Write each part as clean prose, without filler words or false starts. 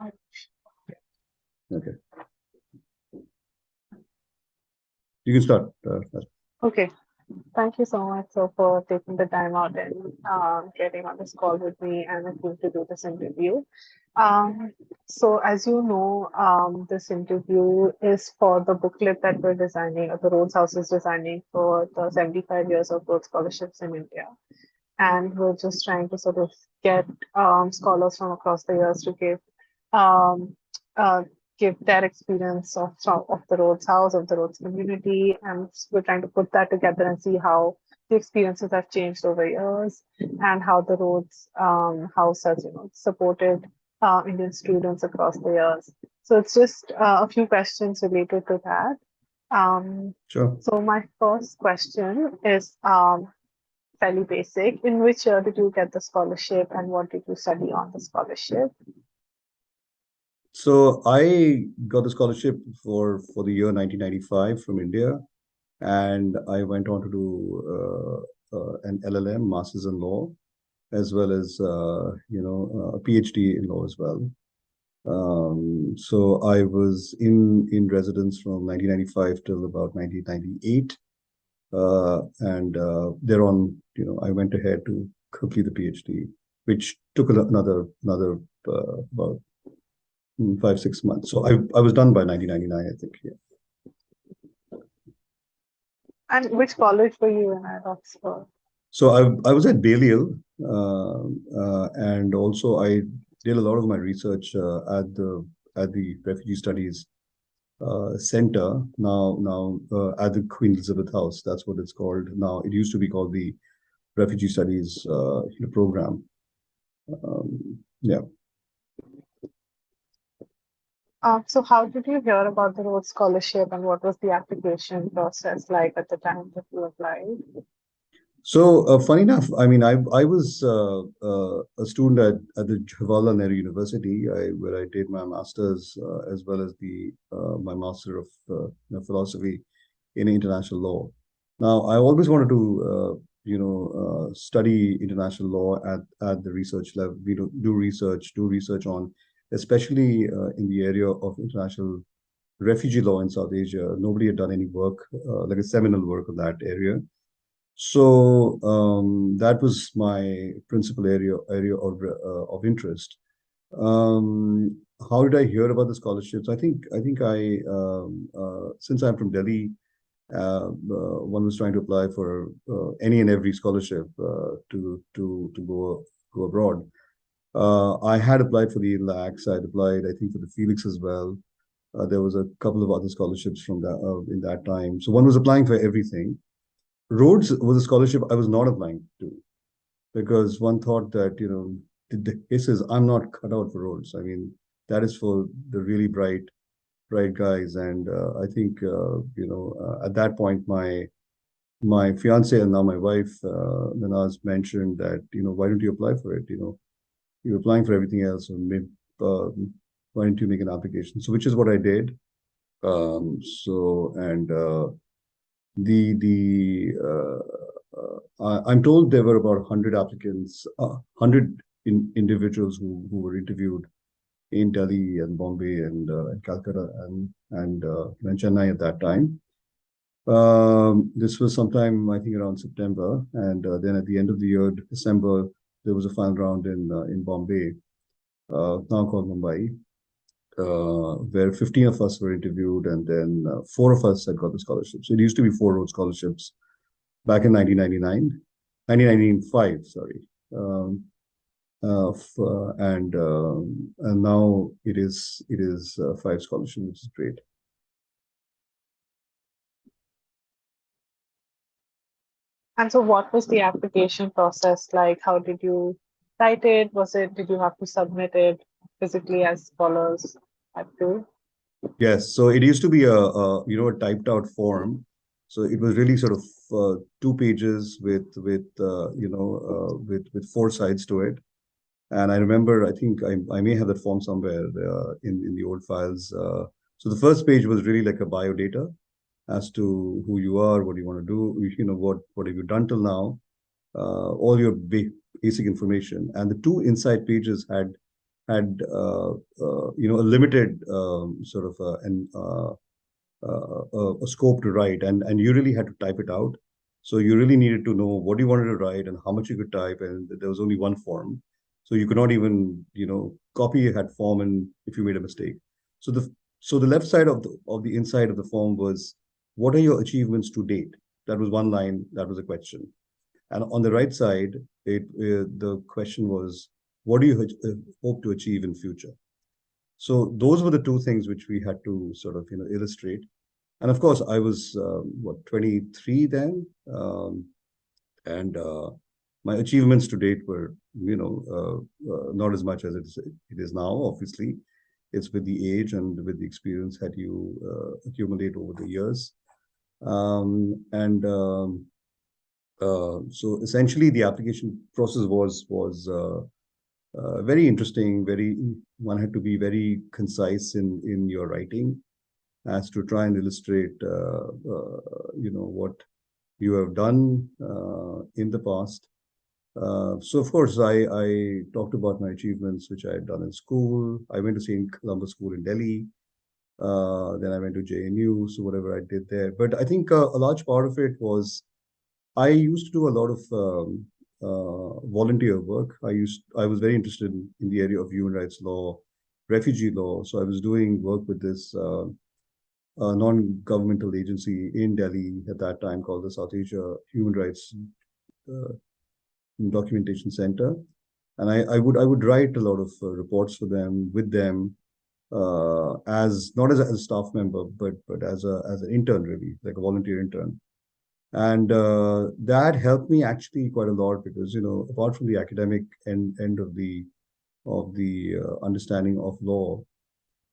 Okay, you can start. Okay. Thank you so much for taking the time out and getting on this call with me and agreeing to do this interview. Um, so, as you know, this interview is for the booklet that we're designing, or the Rhodes House is designing for the 75 years of Rhodes scholarships in India. And we're just trying to sort of get scholars from across the years to um, uh, give their experience of the Rhodes House, of the Rhodes community, and we're trying to put that together and see how the experiences have changed over years and how the Rhodes House has, supported Indian students across the years. So it's just a few questions related to that. Sure. So my first question is fairly basic. In which year did you get the scholarship and what did you study on the scholarship? So I got the scholarship for the year 1995 from India, and I went on to do an LLM, Masters in Law, as well as a PhD in law as well. So I was in residence from 1995 till about 1998, and thereon, I went ahead to complete the PhD, which took another about 5 6 months. So I was done by 1999, I think. Yeah. And which college were you in at Oxford? So I was at Balliol, and also I did a lot of my research at the Refugee Studies Center, now at the Queen Elizabeth House. That's what it's called now. It used to be called the Refugee Studies program. Yeah. So how did you hear about the Rhodes Scholarship and what was the application process like at the time that you applied? So funny enough, I mean, I was a student at the Jawaharlal Nehru University, where I did my master's as well as the my master of philosophy in international law. Now, I always wanted to study international law at the research level. We do research on, especially in the area of international refugee law in South Asia. Nobody had done any work like a seminal work on that area. So that was my principal area of interest. How did I hear about the scholarships? I think since I'm from Delhi, one was trying to apply for any and every scholarship to go abroad. I had applied for the LAX. I had applied, I think, for the Felix as well. There was a couple of other scholarships from that in that time. So one was applying for everything. Rhodes was a scholarship I was not applying to, because one thought that, the case is I'm not cut out for Rhodes. I mean, that is for the really bright guys. And I think, at that point, my fiance and now my wife, Nanaz, mentioned that, why don't you apply for it? You're applying for everything else. So maybe, why don't you make an application? So which is what I did. And I'm told there were about 100 applicants, 100 individuals who were interviewed in Delhi and Bombay and Calcutta and Chennai at that time. This was sometime, I think, around September, and then at the end of the year, December, there was a final round in Bombay, now called Mumbai, where 15 of us were interviewed, and then 4 of us had got the scholarship. So it used to be 4 Rhodes scholarships back in 1995, sorry. And now it is 5 scholarships, which is great. And so what was the application process like? How did you write it? Did you have to submit it physically as scholars had to? Yes, so it used to be a typed out form. So it was really sort of 2 pages with 4 sides to it. And I remember, I think I may have that form somewhere in the old files. So the first page was really like a bio data as to who you are, what you want to do, what have you done till now, all your basic information. And the 2 inside pages had had a limited sort of a scope to write, and you really had to type it out. So you really needed to know what you wanted to write and how much you could type, and there was only one form, so you could not even copy had form, and if you made a mistake. So the left side of the inside of the form was, what are your achievements to date? That was one line. That was a question. And on the right side, the question was, what do you hope to achieve in future? So those were the two things which we had to sort of illustrate. And of course, I was 23 then, and my achievements to date were not as much as it is now. Obviously, it's with the age and with the experience that you accumulate over the years. And so essentially, the application process was very interesting. One had to be very concise in your writing, as to try and illustrate what you have done in the past. So of course, I talked about my achievements, which I had done in school. I went to St. Columbus School in Delhi. Then I went to JNU, so whatever I did there. But I think a large part of it was, I used to do a lot of volunteer work. I was very interested in the area of human rights law, refugee law. So I was doing work with this non-governmental agency in Delhi at that time called the South Asia Human Rights uh, Documentation Center. And I would write a lot of reports for them, with them, as not as a staff member, but as an intern, really, like a volunteer intern. And that helped me actually quite a lot, because apart from the academic end of the understanding of law,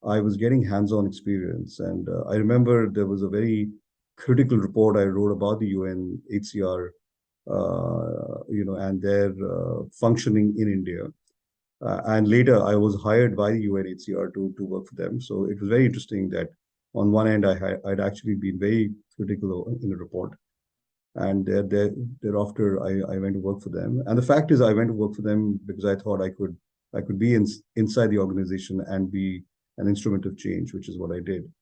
I was getting hands-on experience. And I remember there was a very critical report I wrote about the UNHCR, and their functioning in India. And later, I was hired by the UNHCR to work for them. So it was very interesting that on one end, I'd actually been very critical in the report, and thereafter, I went to work for them. And the fact is, I went to work for them because I thought I could be inside the organization and be an instrument of change, which is what I did.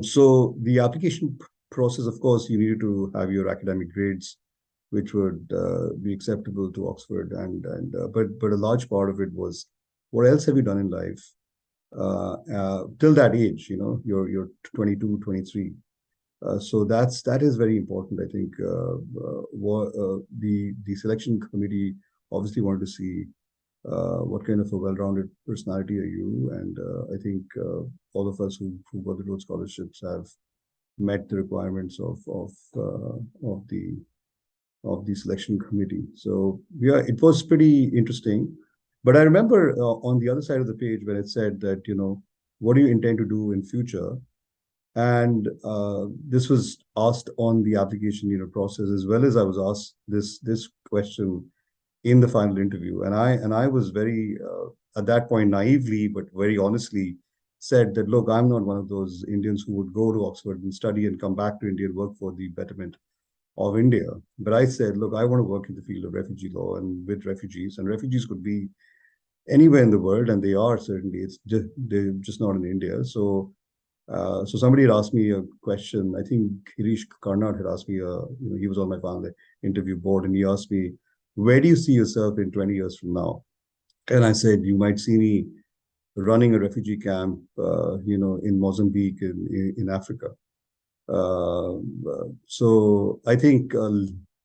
So the application process, of course, you needed to have your academic grades, which would be acceptable to Oxford, but a large part of it was, what else have you done in life till that age? You're 22, 23. So that is very important. I think the selection committee obviously wanted to see what kind of a well-rounded personality are you, and I think all of us who got the Rhodes scholarships have met the requirements of the selection committee. So yeah, it was pretty interesting. But I remember on the other side of the page when it said that, what do you intend to do in future? And this was asked on the application process, as well as I was asked this question in the final interview. And I was very at that point, naively but very honestly, said that, look, I'm not one of those Indians who would go to Oxford and study and come back to India and work for the betterment of India. But I said, look, I want to work in the field of refugee law and with refugees, and refugees could be anywhere in the world, and they are certainly. They're just not in India. So somebody had asked me a question. I think Girish Karnad had asked me. He was on my final interview board, and he asked me, "Where do you see yourself in 20 years from now?" And I said, "You might see me running a refugee camp, in Mozambique, in Africa." So I think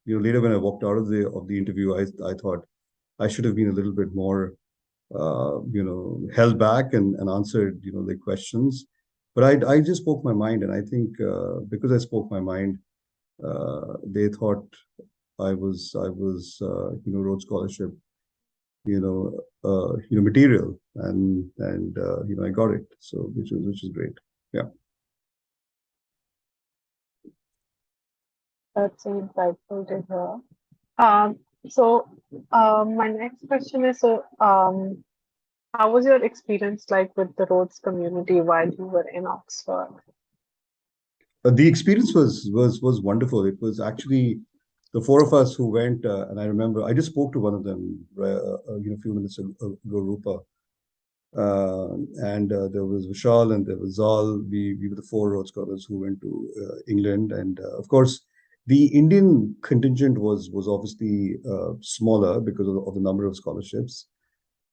later when I walked out of the interview, I thought I should have been a little bit more held back and answered the questions. But I just spoke my mind, and I think because I spoke my mind, they thought I was Rhodes Scholarship material, and I got it, so which is great. Yeah. That's insightful to hear. Um, so, my next question is, how was your experience like with the Rhodes community while you were in Oxford? The experience was wonderful. It was actually the four of us who went, and I remember I just spoke to one of them, a few minutes ago, Rupa, and there was Vishal and there was Zal. We were the four Rhodes scholars who went to England, and of course, the Indian contingent was obviously smaller because of the number of scholarships.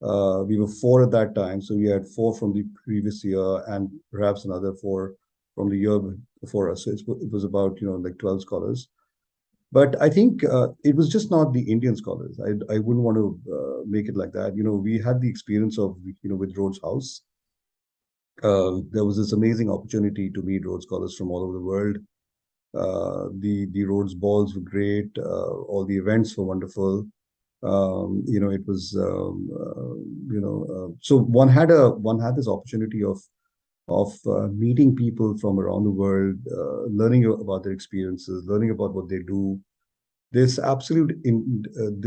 We were four at that time, so we had four from the previous year and perhaps another four from the year before us. So it was about like 12 scholars. But I think it was just not the Indian scholars. I wouldn't want to make it like that. We had the experience of with Rhodes House. There was this amazing opportunity to meet Rhodes scholars from all over the world. The Rhodes balls were great. All the events were wonderful. It was so one had this opportunity of meeting people from around the world, learning about their experiences, learning about what they do. This absolute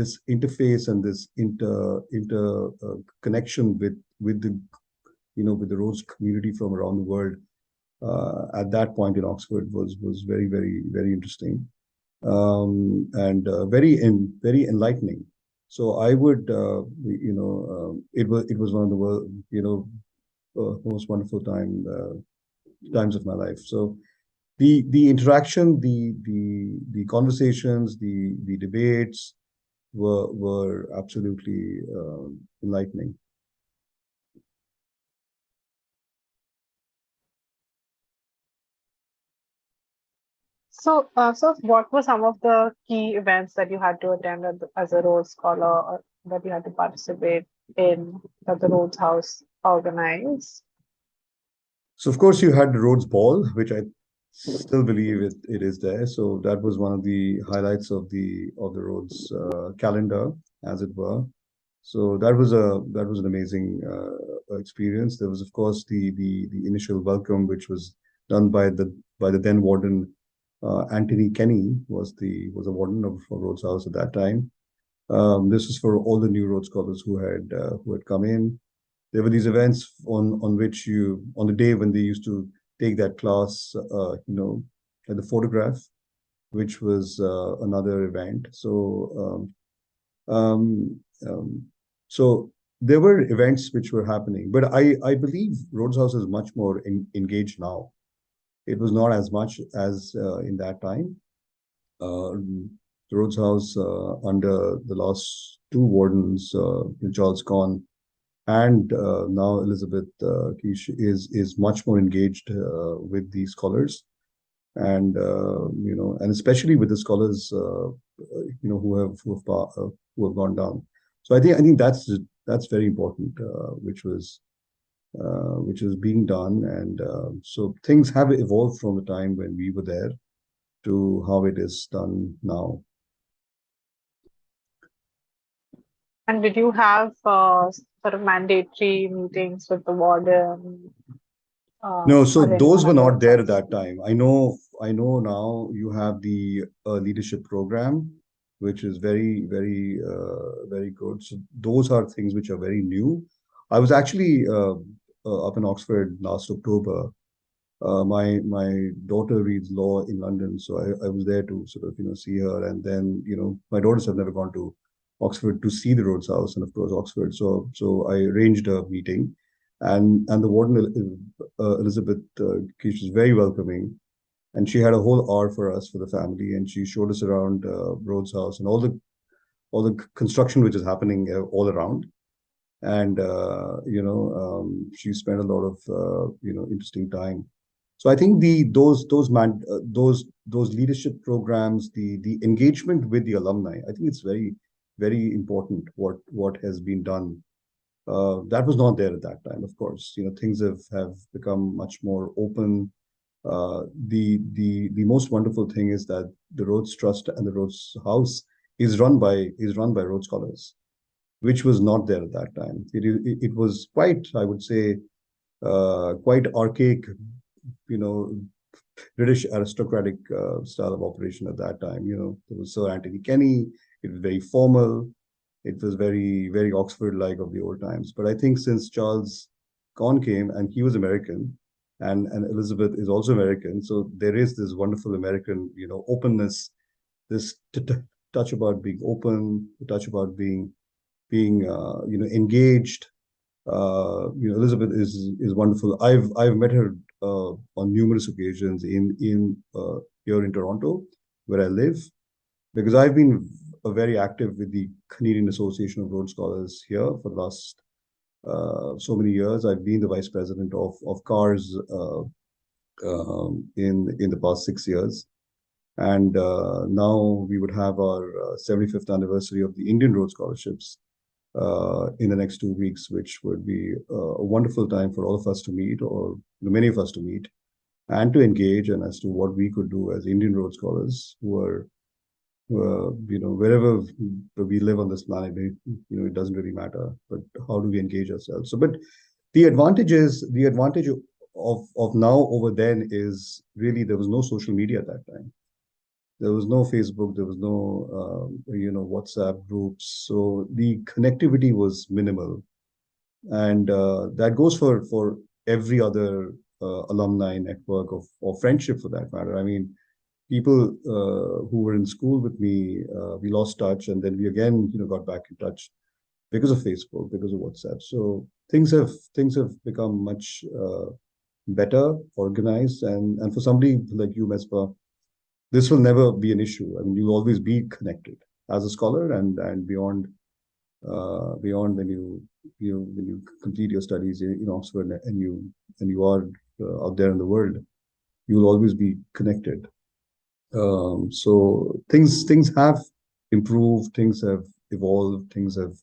this interface and this inter connection with the with the Rhodes community from around the world at that point in Oxford was very very very interesting, and very enlightening. So I would it was one of the most wonderful times of my life. So the interaction, the conversations, the debates were absolutely enlightening. So what were some of the key events that you had to attend as a Rhodes Scholar, or that you had to participate in, that the Rhodes House organized? So of course you had the Rhodes Ball, which I still believe it is there. So that was one of the highlights of the Rhodes calendar, as it were. So that was an amazing experience. There was, of course, the initial welcome, which was done by the then warden, Anthony Kenny was a warden of Rhodes House at that time. This was for all the new Rhodes scholars who had come in. There were these events on which on the day when they used to take that class, at the photograph, which was another event. Um, um, so there were events which were happening, but I believe Rhodes House is much more engaged now. It was not as much as in that time. The Rhodes House under the last two wardens, Charles Conn and now Elizabeth Kish is much more engaged with the scholars, and especially with the scholars who have gone down. So I think that's very important, which is being done, and so things have evolved from the time when we were there to how it is done now. And did you have sort of mandatory meetings with the warden, No, so or anyone those were not else there at else? that time. I know now you have the leadership program, which is very, very, very good. So those are things which are very new. I was actually up in Oxford last October. My daughter reads law in London, so I was there to sort of see her, and then my daughters have never gone to Oxford to see the Rhodes House, and of course Oxford. So I arranged a meeting, and the warden Elizabeth Kish was very welcoming, and she had a whole hour for us for the family, and she showed us around Rhodes House and all the construction which is happening all around, and she spent a lot of interesting time. So I think those leadership programs, the engagement with the alumni, I think it's very very important what has been done. That was not there at that time, of course. Things have become much more open. The most wonderful thing is that the Rhodes Trust and the Rhodes House is run by Rhodes scholars, which was not there at that time. It was quite, I would say, quite archaic, you know, British aristocratic style of operation at that time. There was Sir Anthony Kenny. It was very formal. It was very, very Oxford-like of the old times. But I think since Charles Conn came, and he was American, and Elizabeth is also American, so there is this wonderful American, openness this touch about being open, the touch about being engaged. Elizabeth is wonderful. I've met her on numerous occasions in here in Toronto, where I live, because I've been very active with the Canadian Association of Rhodes Scholars here for the last so many years. I've been the vice president of CARS in the past 6 years. And now we would have our 75th anniversary of the Indian Rhodes Scholarships in the next 2 weeks, which would be a wonderful time for all of us to meet, or many of us to meet, and to engage, and as to what we could do as Indian Rhodes Scholars who are, wherever we live on this planet, it doesn't really matter, but how do we engage ourselves? So, but the advantage of now over then is really there was no social media at that time. There was no Facebook, there was no, WhatsApp groups. So the connectivity was minimal. And that goes for every other alumni network of friendship for that matter. I mean, people who were in school with me, we lost touch, and then we again, got back in touch because of Facebook, because of WhatsApp. So things have become much better organized, and for somebody like you, Mespa, this will never be an issue. I mean, you'll always be connected as a scholar, and beyond when you complete your studies in Oxford, and you are out there in the world, you'll always be connected. So things have improved, things have evolved, things have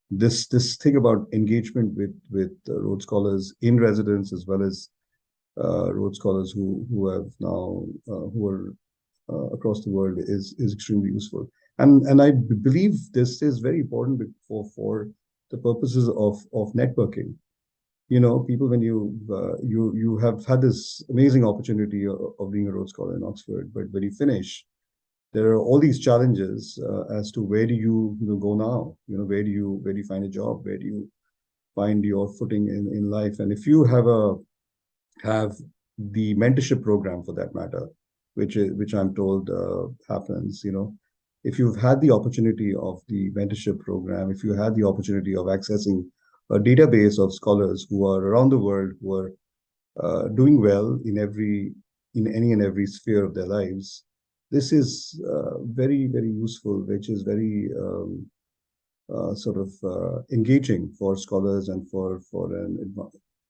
this thing about engagement with Rhodes Scholars in residence, as well as Rhodes Scholars who have now who are across the world, is extremely useful. And I believe this is very important for the purposes of networking. People, when you have had this amazing opportunity of being a Rhodes Scholar in Oxford, but when you finish, there are all these challenges as to where do you go now? Where do you find a job? Where do you find your footing in life? And if you have the mentorship program, for that matter, which I'm told happens. If you've had the opportunity of the mentorship program, if you had the opportunity of accessing a database of scholars who are around the world, who are doing well in any and every sphere of their lives, this is very, very useful, which is very sort of engaging for scholars and for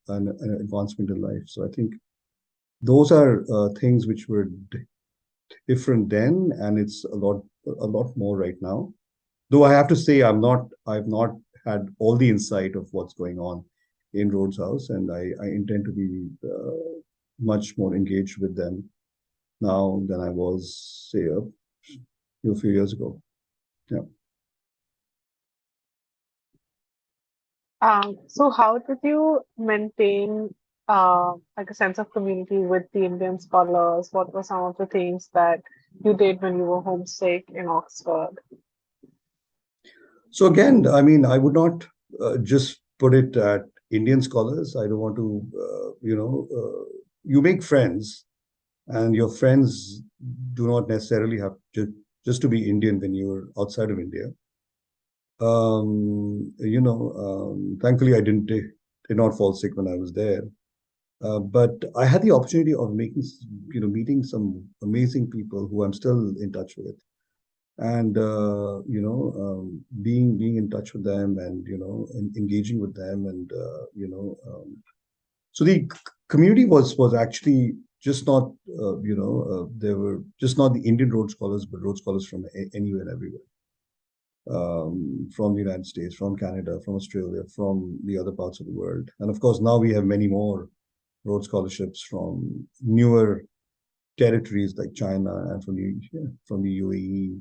an advancement in life. So I think those are things which were different then, and it's a lot more right now. Though I have to say, I've not had all the insight of what's going on in Rhodes House, and I intend to be much more engaged with them now than I was, say, a few years ago. Yeah. So how did you maintain like a sense of community with the Indian scholars? What were some of the things that you did when you were homesick in Oxford? So again, I mean, I would not just put it at Indian scholars. I don't want to, you make friends, and your friends do not necessarily have just to be Indian when you're outside of India. Thankfully, I did not fall sick when I was there. But I had the opportunity of meeting some amazing people who I'm still in touch with, and being in touch with them, and engaging with them, and so the community was actually just not they were just not the Indian Rhodes Scholars, but Rhodes Scholars from anywhere and everywhere, from the United States, from Canada, from Australia, from the other parts of the world. And of course, now we have many more Rhodes Scholarships from newer territories like China, and from the UAE,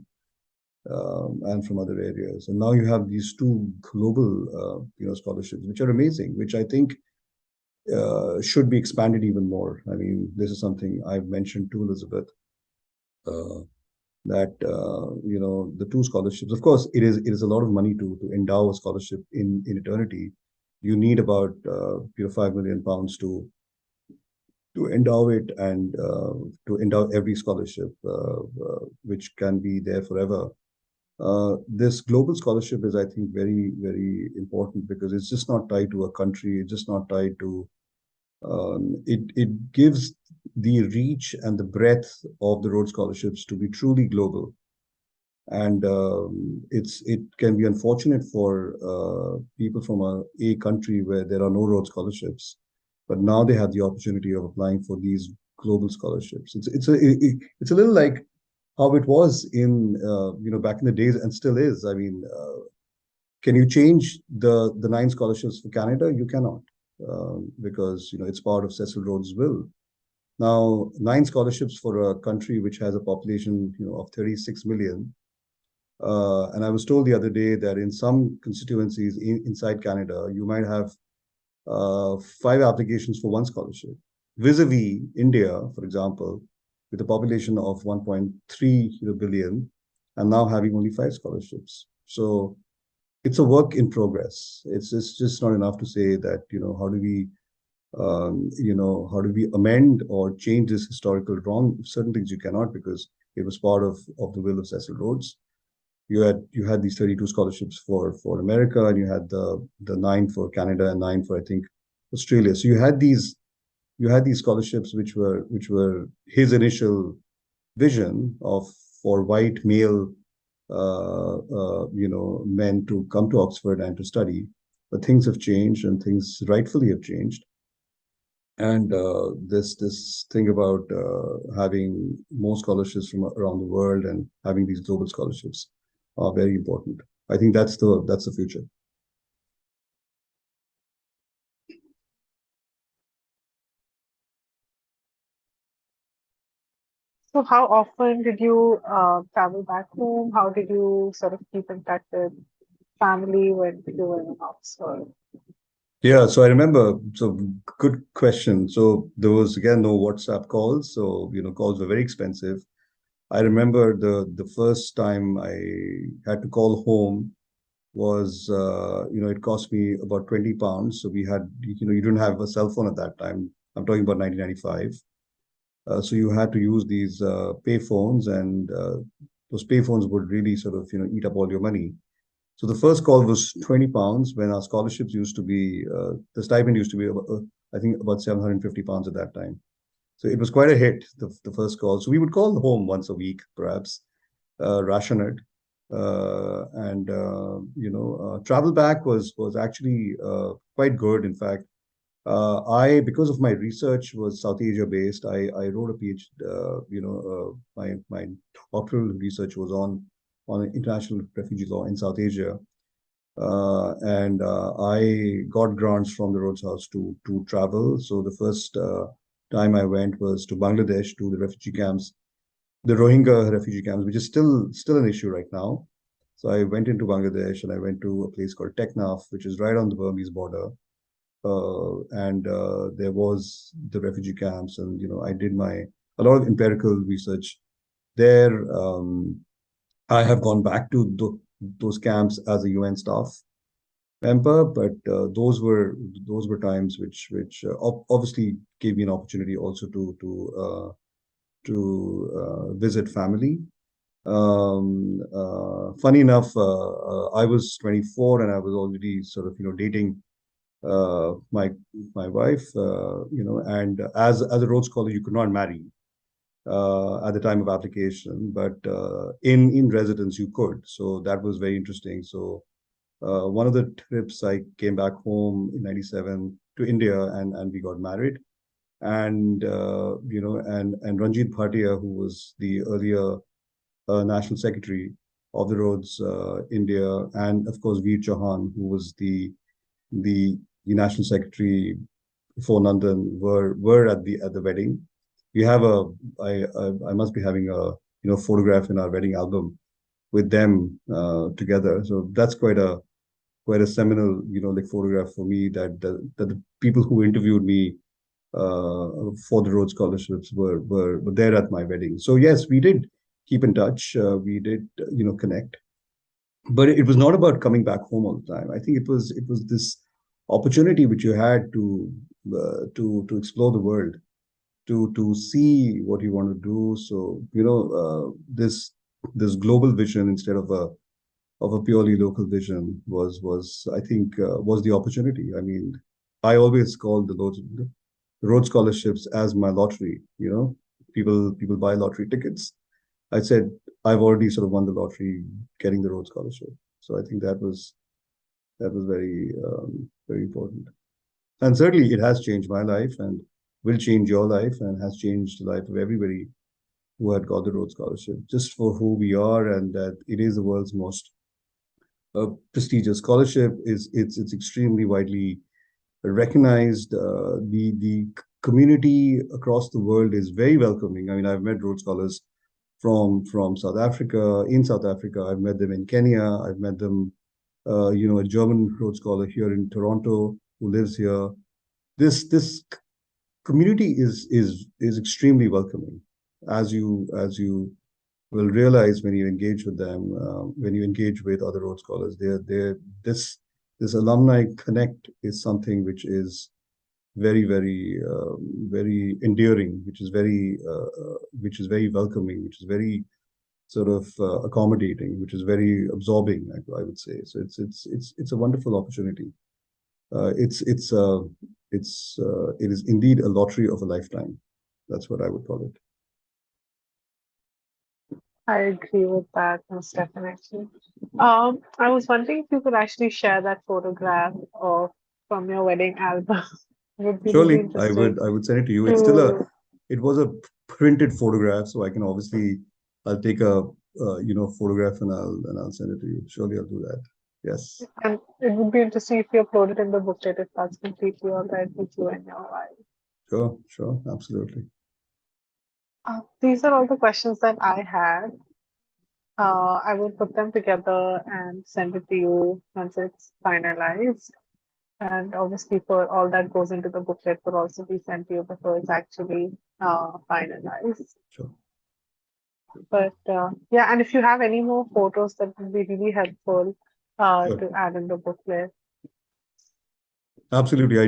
and from other areas. And now you have these two global scholarships, which are amazing, which I think should be expanded even more. I mean, this is something I've mentioned to Elizabeth, that the two scholarships. Of course, it is a lot of money to endow a scholarship in eternity. You need about £5 million to endow it and to endow every scholarship, which can be there forever. This global scholarship is, I think, very, very important because it's just not tied to a country. It's just not tied to. It gives the reach and the breadth of the Rhodes scholarships to be truly global, and it can be unfortunate for people from a country where there are no Rhodes scholarships, but now they have the opportunity of applying for these global scholarships. It's a little like how it was in back in the days and still is. I mean, can you change the nine scholarships for Canada? You cannot, because it's part of Cecil Rhodes' will. Now, nine scholarships for a country which has a population of 36 million. And I was told the other day that in some constituencies inside Canada, you might have five applications for one scholarship. Vis-a-vis India, for example, with a population of 1.3 billion, and now having only five scholarships. So it's a work in progress. It's just not enough to say that, how do we amend or change this historical wrong? Certain things you cannot, because it was part of the will of Cecil Rhodes. You had these 32 scholarships for America, and you had the nine for Canada and nine for, I think, Australia. So you had these scholarships which were his initial vision of for white male men to come to Oxford and to study. But things have changed, and things rightfully have changed. And this thing about having more scholarships from around the world and having these global scholarships are very important. I think that's the future. So how often did you travel back home? How did you sort of keep in touch with family when you were in Oxford? Yeah, so I remember. So good question. So there was again no WhatsApp calls, so calls were very expensive. I remember the first time I had to call home was it cost me about 20 pounds. So we had you didn't have a cell phone at that time. I'm talking about 1995. So you had to use these pay phones, and those pay phones would really sort of eat up all your money. So the first call was 20 pounds when our scholarships used to be the stipend used to be about, I think about 750 pounds at that time. So it was quite a hit, the first call. So we would call home once a week, perhaps, ration it. And travel back was actually quite good. In fact, because of my research was South Asia based, I wrote a PhD. My doctoral research was on international refugee law in South Asia, and I got grants from the Rhodes House to travel. So the first time I went was to Bangladesh, to the refugee camps, the Rohingya refugee camps, which is still an issue right now. So I went into Bangladesh, and I went to a place called Teknaf, which is right on the Burmese border. And there was the refugee camps, and I did a lot of empirical research there. I have gone back to those camps as a UN staff member, but those were times which obviously gave me an opportunity also to visit family. Funny enough, I was 24, and I was already sort of dating my wife, and as a Rhodes Scholar, you could not marry at the time of application, but in residence you could. So that was very interesting. So one of the trips I came back home in '97 to India, and we got married. And and Ranjit Bhatia, who was the earlier national secretary of the Rhodes India, and of course Veer Chauhan, who was the national secretary for Nandan, were at the wedding. We have I must be having a photograph in our wedding album with them together. So that's quite a seminal like photograph for me, that the people who interviewed me for the Rhodes scholarships were there at my wedding. So yes, we did keep in touch. We did connect, but it was not about coming back home all the time. I think it was this opportunity which you had to explore the world. to see what you want to do. So, this global vision instead of a purely local vision was I think was the opportunity. I mean, I always called the Rhodes scholarships as my lottery. People buy lottery tickets. I said I've already sort of won the lottery getting the Rhodes scholarship. So I think that was very important. And certainly it has changed my life and will change your life and has changed the life of everybody who had got the Rhodes Scholarship, just for who we are, and that it is the world's most prestigious scholarship. It's extremely widely recognized. The community across the world is very welcoming. I mean, I've met Rhodes Scholars from South Africa. In South Africa, I've met them in Kenya. I've met them, a German Rhodes Scholar here in Toronto who lives here. This community is extremely welcoming, as you will realize when you engage with them, when you engage with other Rhodes scholars. This alumni connect is something which is very endearing, which is very welcoming, which is very sort of accommodating, which is very absorbing, I would say. So it's a wonderful opportunity. Uh, it's it's uh, it is indeed a lottery of a lifetime. That's what I would call it. I agree with that, most definitely. I was wondering if you could actually share that photograph of from your wedding album. It would be really Surely, I interesting would I would send it to you. to. It was a printed photograph, so I can obviously I'll take a photograph and I'll send it to you. Surely, I'll do that. Yes, And it would be interesting if you upload it in the booklet if that's completely all right with you and your wife. sure, absolutely. These are all the questions that I had. I will put them together and send it to you once it's finalized. And obviously, for all that goes into the booklet will also be sent to you before it's actually finalized. Sure, But yeah, and if you have any more photos, that would be really helpful sure, to add in the booklet. absolutely. I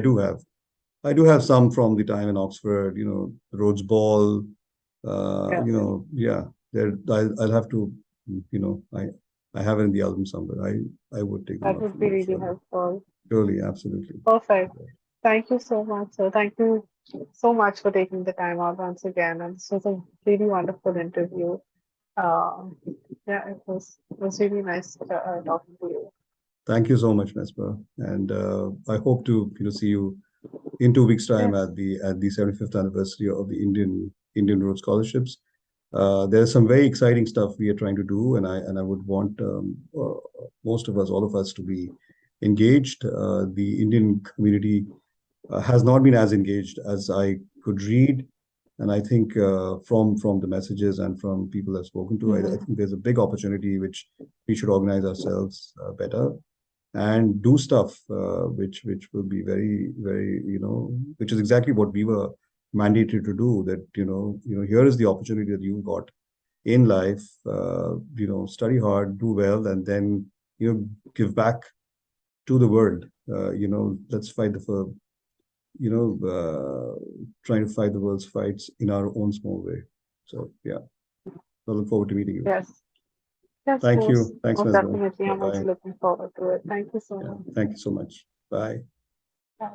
do have some from the time in Oxford. Rhodes Ball. Yes, Yeah. There, I'll have to. I have it in the album somewhere. I would take them that out would for be you. really Surely, helpful. surely, absolutely. Perfect. Thank you so much, sir. Thank you so much for taking the time out once again. And this was a really wonderful interview. Um, yeah, it was really nice talking to you. Thank you so much, Nesper, and I hope to see you in 2 weeks' time Yes, at the 75th anniversary of the Indian Rhodes Scholarships. There's some very exciting stuff we are trying to do, and I would want most of us, all of us, to be engaged. The Indian community has not been as engaged as I could read, and I think from the messages and from people I've spoken to, I hmm think there's a big opportunity which we should organize ourselves better and do stuff which will be very which is exactly what we were mandated to do. That here is the opportunity that you got in life. Study hard, do well, and then give back to the world. Let's fight the for you know trying to fight the world's fights in our own small way. So yeah, I look forward to meeting you. yes, yes, Thank most, you. Thanks, most Mesbah. definitely. Bye I'm also bye. looking forward to it. Thank you so Yeah, much. thank you so much. Bye. Bye.